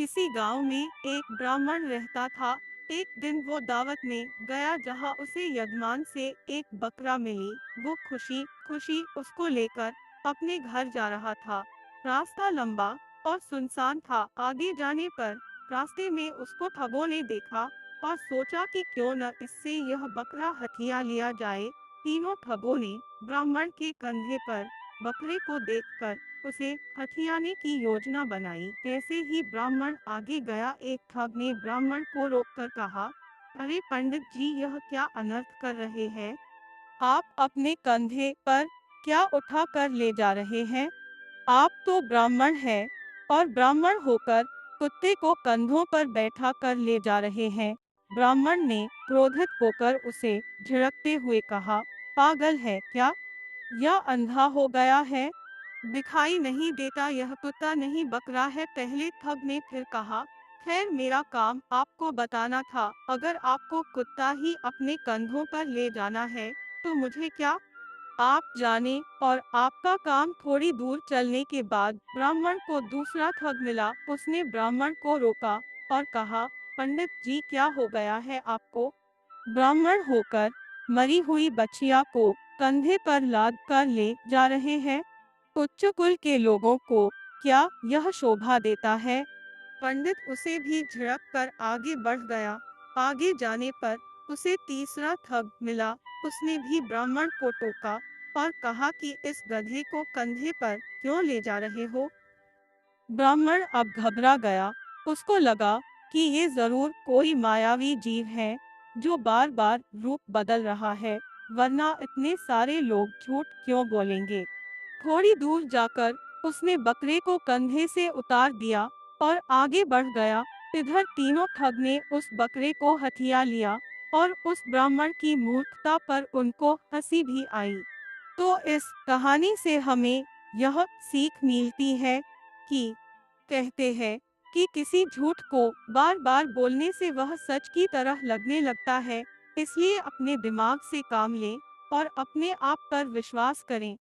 किसी गांव में एक ब्राह्मण रहता था। एक दिन वो दावत में गया जहां उसे यजमान से एक बकरा मिली। वो खुशी खुशी उसको लेकर अपने घर जा रहा था। रास्ता लंबा और सुनसान था। आगे जाने पर रास्ते में उसको ठगों ने देखा और सोचा कि क्यों न इससे यह बकरा हथिया लिया जाए। तीनों ठगों ने ब्राह्मण के कंधे पर बकरे को देखकर उसे हथियाने की योजना बनाई। जैसे ही ब्राह्मण आगे गया, एक ठग ने ब्राह्मण को रोककर कहा, अरे पंडित जी, यह क्या अनर्थ कर रहे हैं? आप अपने कंधे पर क्या उठा कर ले जा रहे हैं? आप तो ब्राह्मण हैं और ब्राह्मण होकर कुत्ते को कंधों पर बैठा कर ले जा रहे हैं। ब्राह्मण ने क्रोधित होकर उसे झिड़कते हुए कहा, पागल है क्या? या अंधा हो गया है? दिखाई नहीं देता यह कुत्ता नहीं बकरा है। पहले ठग ने फिर कहा, खैर मेरा काम आपको बताना था। अगर आपको कुत्ता ही अपने कंधों पर ले जाना है तो मुझे क्या? आप जाने। और आपका काम थोड़ी दूर चलने के बाद ब्राह्मण को दूसरा ठग मिला। उसने ब्राह्मण को रोका और कहा, पंडित जी, क्या हो गया है आपको? ब्राह्मण होकर मरी हुई बछिया को कंधे पर लाद कर ले जा रहे हैं। उच्च कुल के लोगों को क्या यह शोभा देता है? पंडित उसे भी झिड़क कर आगे बढ़ गया। आगे जाने पर उसे तीसरा ठग मिला। उसने भी ब्राह्मण को टोका और कहा कि इस गधे को कंधे पर क्यों ले जा रहे हो? ब्राह्मण अब घबरा गया। उसको लगा कि ये जरूर कोई मायावी जीव है जो बार बार रूप बदल रहा है, वरना इतने सारे लोग झूठ क्यों बोलेंगे। थोड़ी दूर जाकर उसने बकरे को कंधे से उतार दिया और आगे बढ़ गया। इधर तीनों ठग ने उस बकरे को हथिया लिया और उस ब्राह्मण की मूर्खता पर उनको हंसी भी आई। तो इस कहानी से हमें यह सीख मिलती है कि कहते हैं कि किसी झूठ को बार बार बोलने से वह सच की तरह लगने लगता है। इसलिए अपने दिमाग से काम लें और अपने आप पर विश्वास करें।